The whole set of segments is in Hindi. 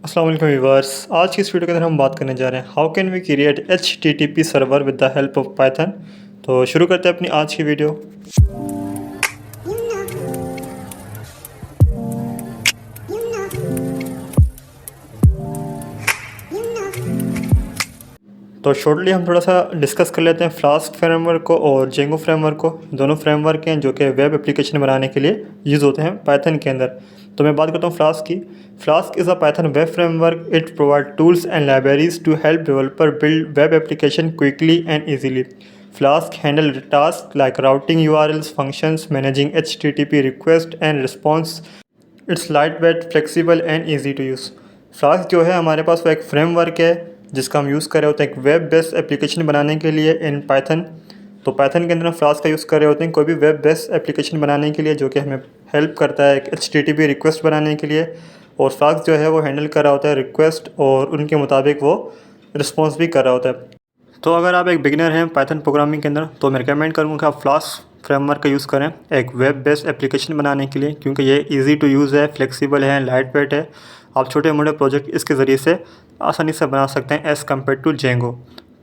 अस्सलाम वालेकुम व्यूअर्स। आज की इस वीडियो के अंदर हम बात करने जा रहे हैं how can we create HTTP server with the help of Python. तो शुरू करते हैं अपनी आज की वीडियो। तो शॉर्टली हम थोड़ा सा डिस्कस कर लेते हैं फ्लास्क फ्रेमवर्क को और जेंगो फ्रेमवर्क को। दोनों फ्रेमवर्क हैं जो कि वेब एप्लीकेशन बनाने के लिए यूज़ होते हैं पाइथन के अंदर। तो मैं बात करता हूँ फ्लास्क की। Flask is a Python web framework. It provide tools and libraries to help developer build web application quickly and easily. Flask handle tasks like routing URLs, functions, managing HTTP request and response. It's lightweight, flexible and easy to use. Flask जो है हमारे पास वो एक फ्रेमवर्क है जिसका हम यूज़ कर रहे होते हैं एक वेब बेस्ड एप्लीकेशन बनाने के लिए इन पाइथन। तो पाइथन के अंदर हम फ्लास्क का यूज़ कर रहे होते हैं कोई भी वेब बेस्ड एप्लीकेशन बनाने के लिए, जो कि हमें हेल्प करता है एक HTTP रिक्वेस्ट बनाने के लिए। और फ्लास्क जो है वो हैंडल कर रहा होता है रिक्वेस्ट और उनके मुताबिक वो रिस्पॉन्स भी कर रहा होता है। तो अगर आप एक बिगिनर हैं पाइथन प्रोग्रामिंग के अंदर तो मैं रिकमेंड करूँगा कि आप फ्लास्क फ्रेमवर्क का यूज़ करें एक वेब बेस्ड एप्लीकेशन बनाने के लिए, क्योंकि ये इजी टू यूज़ है, फ्लेक्सिबल है, लाइट वेट है। आप छोटे मोटे प्रोजेक्ट इसके ज़रिए से आसानी से बना सकते हैं एज़ कम्पेयर टू जेंगो।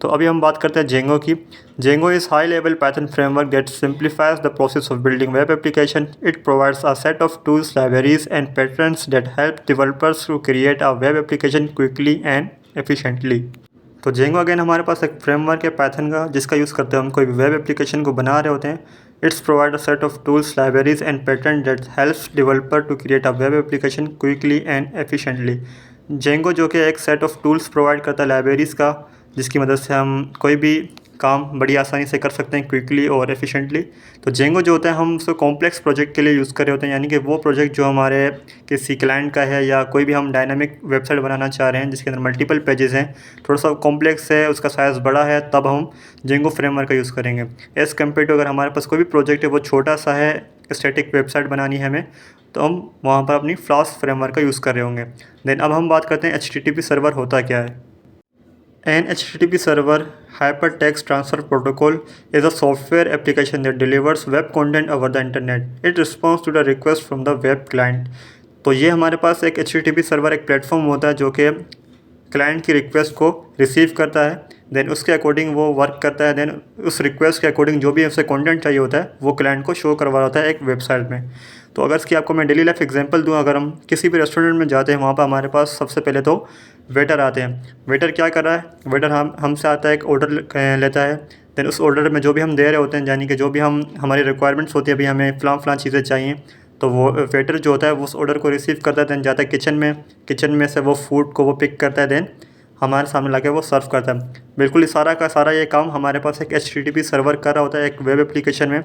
तो अभी हम बात करते हैं जेंगो की। Django is high level Python framework that simplifies the process of building web application. It provides a set of tools, libraries and patterns that help developers to create a web application quickly and efficiently. तो जेंगो अगेन हमारे पास एक फ्रेमवर्क है पाइथन का जिसका यूज़ करते हैं हम कोई वेब एप्लीकेशन को बना रहे होते हैं। It's provide a set of tools, libraries and pattern that helps developer to create a web application quickly and efficiently. Django जो कि एक सेट ऑफ टूल्स प्रोवाइड करता है लाइब्रेरीज़ का, जिसकी मदद से हम कोई भी काम बड़ी आसानी से कर सकते हैं क्विकली और एफिशिएंटली। तो जेंगो जो होता है हम उसको कॉम्प्लेक्स प्रोजेक्ट के लिए यूज़ कर रहे होते हैं, यानी कि वो प्रोजेक्ट जो हमारे किसी क्लाइंट का है या कोई भी हम डायनामिक वेबसाइट बनाना चाह रहे हैं जिसके अंदर मल्टीपल पेजेस हैं, थोड़ा सा कॉम्प्लेक्स है, उसका साइज़ बड़ा है, तब हम जेंगो फ्रेमवर्क का यूज़ करेंगे। एज़ कम्पेयर टू अगर हमारे पास कोई भी प्रोजेक्ट है वो छोटा सा है, स्टैटिक वेबसाइट बनानी है हमें, तो हम वहाँ पर अपनी फ्लास्क फ्रेमवर्क का यूज़ कर रहे होंगे। देन अब हम बात करते हैं HTTP सर्वर होता क्या है। An HTTP server, Hypertext Transfer Protocol, is a software application that delivers web content over the internet. It responds to the request from the web client. तो ये हमारे पास एक HTTP सर्वर एक प्लेटफॉर्म होता है जो कि क्लाइंट की रिक्वेस्ट को रिसीव करता है, देन उसके अकॉर्डिंग वो वर्क करता है, देन उस रिक्वेस्ट के अकॉर्डिंग जो भी उसे कंटेंट चाहिए होता है वो क्लाइंट को शो करवा रहा होता है एक वेबसाइट में। तो अगर इसकी आपको मैं डेली लाइफ एग्जांपल दूं, अगर हम किसी भी रेस्टोरेंट में जाते हैं वहाँ पर हमारे पास सबसे पहले तो वेटर आते हैं। वेटर क्या कर रहा है, वेटर हमसे आता है, एक ऑर्डर लेता है, देन उस ऑर्डर में जो भी हम दे रहे होते हैं, यानी कि जो भी हम हमारी रिक्वायरमेंट्स होती है, अभी हमें फ़लाँ चीज़ें चाहिए, तो वो वेटर जो होता है वो उस ऑर्डर को रिसीव करता है, देन जाता है किचन में से वो फूड को वो पिक करता है, देन हमारे सामने लाके वो सर्व करता है। बिल्कुल सारा का सारा ये काम हमारे पास एक HTTP सर्वर कर रहा होता है एक वेब एप्लीकेशन में,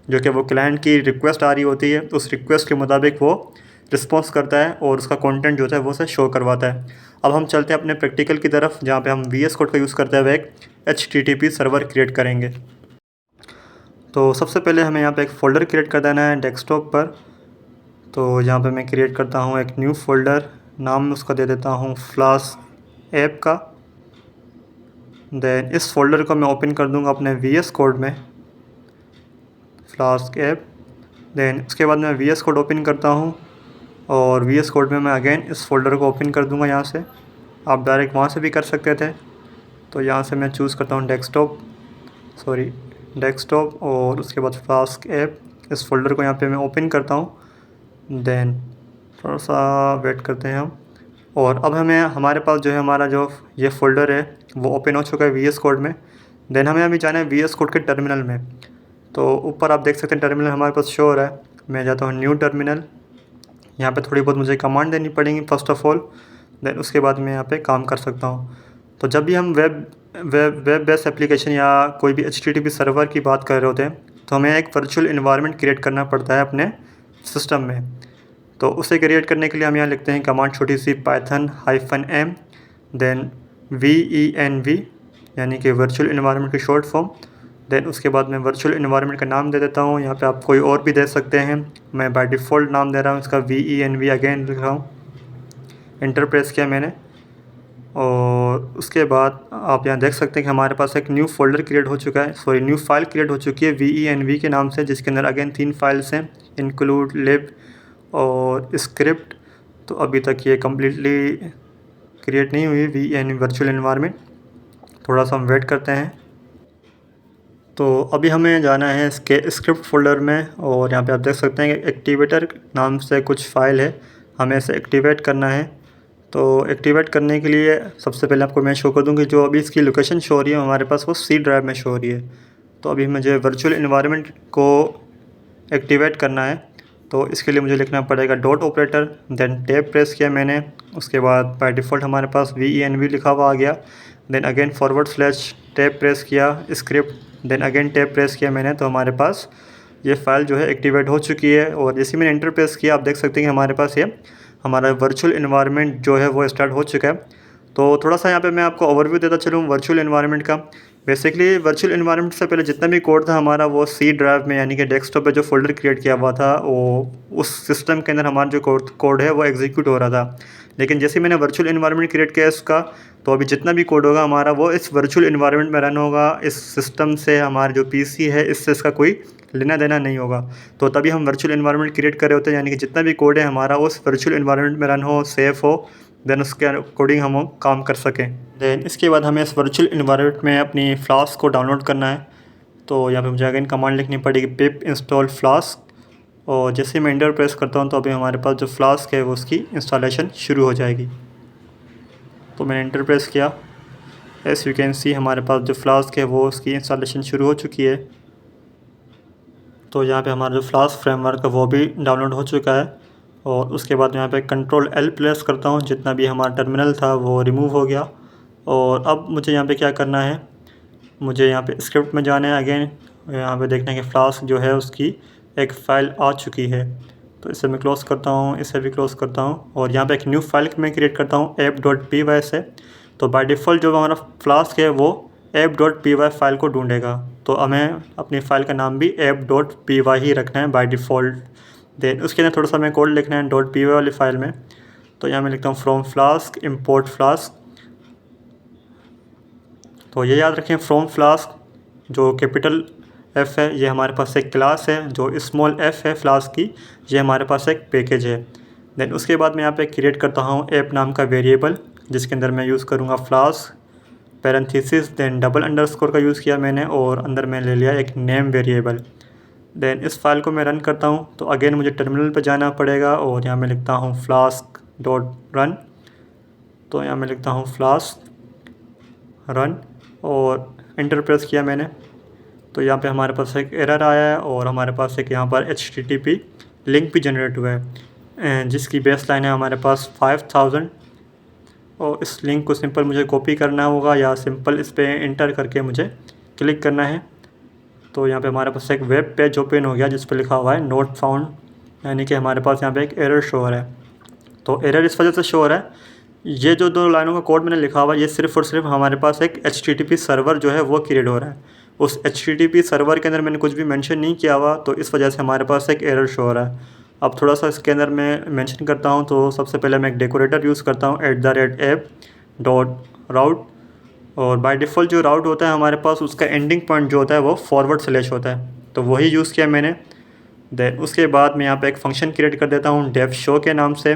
जो कि वो क्लाइंट की रिक्वेस्ट आ रही होती है, उस रिक्वेस्ट के मुताबिक वो रिस्पॉन्स करता है और उसका कंटेंट जो होता है वो उसे शो करवाता है। अब हम चलते हैं अपने प्रैक्टिकल की तरफ, जहाँ पे हम VS कोड का यूज़ करते हुए एक HTTP सर्वर क्रिएट करेंगे। तो सबसे पहले हमें यहाँ पे एक फ़ोल्डर क्रिएट कर देना है डेस्कटॉप पर। तो यहाँ पे मैं क्रिएट करता हूँ एक न्यू फोल्डर, नाम उसका दे देता हूँ फ्लास्क ऐप का। देन इस फोल्डर को मैं ओपन कर दूँगा अपने VS कोड में, फ्लास्क ऐप। देन उसके बाद मैं VS कोड ओपन करता हूँ और VS कोड में मैं अगेन इस फोल्डर को ओपन कर दूँगा यहाँ से। आप डायरेक्ट वहाँ से भी कर सकते थे। तो यहाँ से मैं चूज़ करता हूँ डेस्कटॉप और उसके बाद फ्लास्क ऐप। इस फोल्डर को यहाँ पे मैं ओपन करता हूँ। देन थोड़ा सा वेट करते हैं हम, और अब हमें हमारे पास जो है हमारा जो ये फ़ोल्डर है वो ओपन हो चुका है VS कोड में। देन हमें अभी जाना है VS कोड के टर्मिनल में। तो ऊपर आप देख सकते हैं टर्मिनल हमारे पास शो हो रहा है। मैं जाता हूँ न्यू टर्मिनल, यहाँ पे थोड़ी बहुत मुझे कमांड देनी पड़ेंगी फर्स्ट ऑफ़ ऑल, देन उसके बाद मैं यहाँ पे काम कर सकता हूँ। तो जब भी हम वेब बेस्ड एप्लीकेशन या कोई भी HTTP सर्वर की बात कर रहे होते हैं तो हमें एक वर्चुअल इन्वायरमेंट क्रिएट करना पड़ता है अपने सिस्टम में। तो उसे क्रिएट करने के लिए हम यहाँ लिखते हैं कमांड छोटी सी python-m देन venv, यानी कि वर्चुअल इन्वायरमेंट की शॉर्ट फॉर्म। देन उसके बाद मैं वर्चुअल इन्वायरमेंट का नाम दे देता हूँ। यहाँ पे आप कोई और भी दे सकते हैं, मैं बाय डिफ़ॉल्ट नाम दे रहा हूँ इसका venv, अगेन लिख रहा हूँ, इंटर प्रेस किया मैंने। और उसके बाद आप यहाँ देख सकते हैं कि हमारे पास एक न्यू फोल्डर क्रिएट हो चुका है, न्यू फाइल क्रिएट हो चुकी है venv के नाम से, जिसके अंदर अगेन 3 फाइल्स हैं, इंक्लूड, लिब और स्क्रिप्ट। तो अभी तक ये कम्प्लीटली क्रिएट नहीं हुई वी यानी वर्चुअल इन्वायरमेंट। थोड़ा सा हम वेट करते हैं। तो अभी हमें जाना है इसके स्क्रिप्ट फ़ोल्डर में और यहाँ पे आप देख सकते हैं कि एक्टिवेटर नाम से कुछ फ़ाइल है, हमें इसे एक्टिवेट करना है। तो एक्टिवेट करने के लिए सबसे पहले आपको मैं शो कर दूँ कि जो अभी इसकी लोकेशन शो हो रही है हमारे पास वो सी ड्राइव में शो हो रही है। तो अभी मुझे वर्चुअल इन्वायरमेंट को एक्टिवेट करना है, तो इसके लिए मुझे लिखना पड़ेगा dot operator, then tab press किया मैंने, उसके बाद बाय डिफ़ॉल्ट हमारे पास VENV लिखा हुआ आ गया। Then again forward slash tab press किया script, then again tab press किया मैंने, तो हमारे पास ये फ़ाइल जो है एक्टिवेट हो चुकी है। और जैसे मैंने एंटर प्रेस किया आप देख सकते हैं कि हमारे पास ये हमारा वर्चुअल इन्वायरमेंट जो है वो स्टार्ट हो चुका है। तो थोड़ा सा यहाँ पे मैं आपको ओवरव्यू देता चलूँ वर्चुअल इन्वायरमेंट का। बेसिकली वर्चुअल इन्वायरमेंट से पहले जितना भी कोड था हमारा वो सी ड्राइव में यानी कि डेस्कटॉप पे जो फ़ोल्डर क्रिएट किया हुआ था वो उस सिस्टम के अंदर हमारा जो कोड है वो एग्जीक्यूट हो रहा था। लेकिन जैसे मैंने वर्चुअल इन्वायरमेंट क्रिएट किया इसका, तो अभी जितना भी कोड होगा हमारा वो इस वर्चुअल इन्वायरमेंट में रन होगा। इस सिस्टम से हमारा जो पीसी है इससे इसका कोई लेना देना नहीं होगा। तो तभी हम वर्चुअल इन्वायरमेंट क्रिएट कर रहे होते हैं, यानी कि जितना भी कोड है हमारा उस वर्चुअल इन्वायरमेंट में रन हो, सेफ़ हो, देन उसके अकॉर्डिंग हम काम कर सकें। देन इसके बाद हमें इस वर्चुअल इन्वायरमेंट में अपनी फ्लास्क को डाउनलोड करना है। तो यहाँ पे मुझे अगेन कमांड लिखनी पड़ेगी पिप इंस्टॉल फ्लास्क, और जैसे मैं एंटर प्रेस करता हूँ तो अभी हमारे पास जो फ्लास्क है वो उसकी इंस्टॉलेशन शुरू हो जाएगी। तो मैंने एंटर प्रेस किया, एस यू कैन सी हमारे पास जो फ्लास्क है वो उसकी इंस्टॉलेशन शुरू हो चुकी है। तो यहाँ पे हमारा जो फ्लास्क फ्रेमवर्क है वो भी डाउनलोड हो चुका है। और उसके बाद यहाँ पे कंट्रोल L प्रेस करता हूँ, जितना भी हमारा टर्मिनल था वो रिमूव हो गया। और अब मुझे यहाँ पे क्या करना है, मुझे यहाँ पे स्क्रिप्ट में जाना है। अगेन यहाँ पे देखना है कि फ्लास्क जो है उसकी एक फ़ाइल आ चुकी है। तो इसे मैं क्लोज़ करता हूँ, इसे भी क्लोज़ करता हूँ और यहाँ पे एक न्यू फाइल मैं क्रिएट करता हूँ app.py से। तो बाय डिफ़ॉल्ट जो हमारा फ्लास्क है वो app.py फ़ाइल को ढूंढेगा, तो हमें अपनी फ़ाइल का नाम भी app.py ही रखना है बाय डिफ़ॉल्ट। देन उसके अंदर थोड़ा सा हमें कोड लिखना है .py वाली फ़ाइल में। तो यहाँ मैं लिखता हूँ फ्रॉम फ्लास्क इम्पोर्ट फ्लास्क। तो ये याद रखें फ्रॉम फ्लास्क जो कैपिटल F है ये हमारे पास एक क्लास है, जो स्मॉल f है फ्लास्क की ये हमारे पास एक पैकेज है। देन उसके बाद मैं यहाँ पे क्रिएट करता हूँ ऐप नाम का वेरिएबल, जिसके अंदर मैं यूज़ करूँगा Flask parenthesis, then double underscore का यूज़ किया मैंने और अंदर मैं ले लिया एक नेम वेरिएबल। देन इस फाइल को मैं रन करता हूँ, तो अगेन मुझे टर्मिनल पर जाना पड़ेगा और यहाँ मैं लिखता हूँ फ्लास्क डॉट रन। तो यहाँ मैं लिखता हूँ फ्लास्क रन और एंटर प्रेस किया मैंने। तो यहाँ पे हमारे पास एक एरर आया है और हमारे पास एक यहाँ पर HTTP लिंक भी जनरेट हुआ है जिसकी बेस लाइन है हमारे पास 5000। और इस लिंक को सिंपल मुझे कॉपी करना होगा या सिंपल इस पर इंटर करके मुझे क्लिक करना है। तो यहाँ पे हमारे पास एक वेब पेज ओपन हो गया जिस पर लिखा हुआ है नोट फाउंड, यानी कि हमारे पास यहाँ पे एक एरर शो हो रहा है। तो एरर इस वजह से शो हो रहा है, ये जो 2 लाइनों का कोड मैंने लिखा हुआ है ये सिर्फ़ और सिर्फ हमारे पास एक HTTP सर्वर जो है वो क्रिएट हो रहा है। उस HTTP सर्वर के अंदर मैंने कुछ भी मेंशन नहीं किया हुआ, तो इस वजह से हमारे पास एक एरर शो हो रहा है। अब थोड़ा सा इसके अंदर मैं मेंशन करता हूँ, तो सबसे पहले मैं एक डेकोरेटर यूज़ करता हूँ @app.route। और बाय डिफ़ॉल्ट जो राउट होता है हमारे पास उसका एंडिंग पॉइंट जो होता है वो फॉरवर्ड स्लैश होता है, तो वही यूज़ किया मैंने। देन उसके बाद मैं यहाँ पे एक फ़ंक्शन क्रिएट कर देता हूँ डेव शो के नाम से,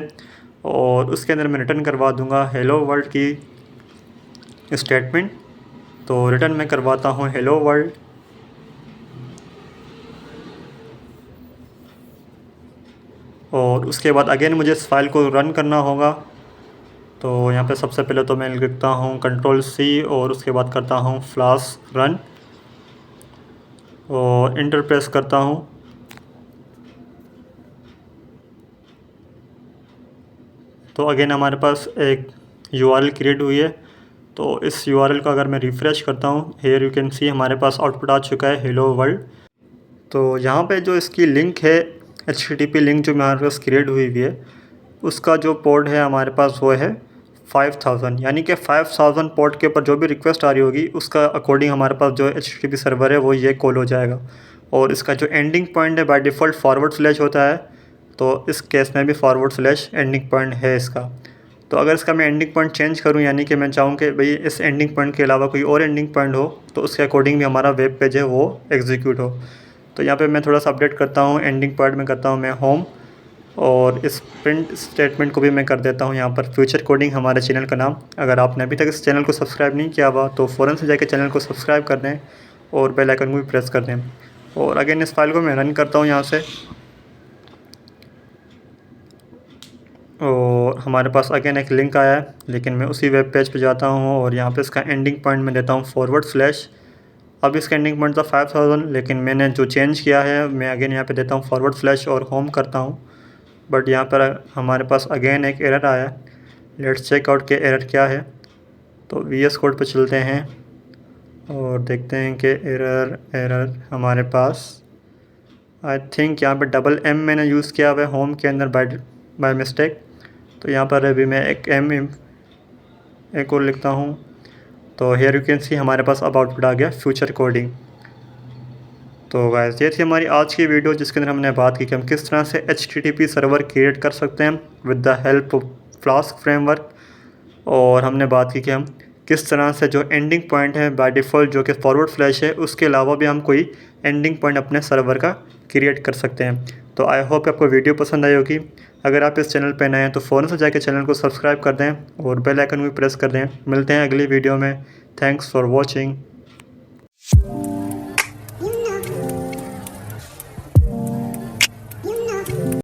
और उसके अंदर मैं रिटर्न करवा दूँगा हेलो वर्ल्ड की स्टेटमेंट। तो रिटर्न मैं करवाता हूँ हेलो वर्ल्ड। और उसके बाद अगेन मुझे इस फाइल को रन करना होगा। तो यहाँ पे सबसे पहले तो मैं लिखता हूँ Ctrl+C और उसके बाद करता हूँ फ्लास्क रन और इंटर प्रेस करता हूँ। तो अगेन हमारे पास एक URL क्रिएट हुई है। तो इस URL का अगर मैं रिफ़्रेश करता हूँ, हेयर यू कैन सी हमारे पास आउटपुट आ चुका है हेलो वर्ल्ड। तो यहाँ पे जो इसकी लिंक है HTTP लिंक जो हमारे पास क्रिएट हुई है उसका जो पोर्ट है हमारे पास वो है 5000, यानी कि 5000 पोर्ट के ऊपर जो भी रिक्वेस्ट आ रही होगी उसका अकॉर्डिंग हमारे पास जो HTTP सर्वर है वो ये कॉल हो जाएगा। और इसका जो एंडिंग पॉइंट है बाय डिफ़ॉल्ट फॉरवर्ड स्लैश होता है, तो इस केस में भी फॉरवर्ड स्लैश एंडिंग पॉइंट है इसका। तो अगर इसका मैं एंडिंग पॉइंट चेंज करूं, यानी कि मैं चाहूँ कि भाई इस एंडिंग पॉइंट के अलावा कोई और एंडिंग पॉइंट हो, तो उसके अकॉर्डिंग भी हमारा वेब पेज है वो एग्जीक्यूट हो। तो यहाँ पे मैं थोड़ा सा अपडेट करता हूँ, एंडिंग पॉइंट में करता हूँ मैं होम और इस प्रिंट स्टेटमेंट को भी मैं कर देता हूँ यहाँ पर फ्यूचर कोडिंग हमारे चैनल का नाम। अगर आपने अभी तक इस चैनल को सब्सक्राइब नहीं किया हुआ तो फ़ौरन से जाकर चैनल को सब्सक्राइब कर दें और बेल आइकन को भी प्रेस कर दें। और अगेन इस फाइल को मैं रन करता हूँ यहाँ से, और हमारे पास अगेन एक लिंक आया है, लेकिन मैं उसी वेब पेज पे जाता हूँ और यहाँ पे इसका एंडिंग पॉइंट मैं देता हूँ /। अब इसका एंडिंग पॉइंट था 5000, लेकिन मैंने जो चेंज किया है मैं अगेन यहाँ पे देता हूँ / और होम करता हूँ। बट यहाँ पर हमारे पास अगेन एक एरर आया। लेट्स चेक आउट के एरर क्या है। तो VS कोड पे चलते हैं और देखते हैं कि एरर हमारे पास आई थिंक यहाँ पे $M मैंने यूज़ किया हुआ है होम के अंदर बाय मिस्टेक। तो यहाँ पर अभी मैं एक और लिखता हूँ। तो हेयर यू कैन सी हमारे पास अब आउटपुट आ गया फ्यूचर कोडिंग। तो गाइस ये थी हमारी आज की वीडियो, जिसके अंदर हमने बात की कि हम किस तरह से HTTP सर्वर क्रिएट कर सकते हैं with the help of flask framework. और हमने बात की कि हम किस तरह से जो एंडिंग पॉइंट है बाय डिफ़ॉल्ट जो कि /, है, उसके अलावा भी हम कोई एंडिंग पॉइंट अपने सर्वर का क्रिएट कर सकते हैं। तो आई होप आपको वीडियो पसंद आई होगी। अगर आप इस चैनल पर नए हैं तो फ़ौरन से जाकर चैनल को सब्सक्राइब कर दें और बेल आइकन भी प्रेस कर दें। मिलते हैं अगली वीडियो में। Thanks for watching.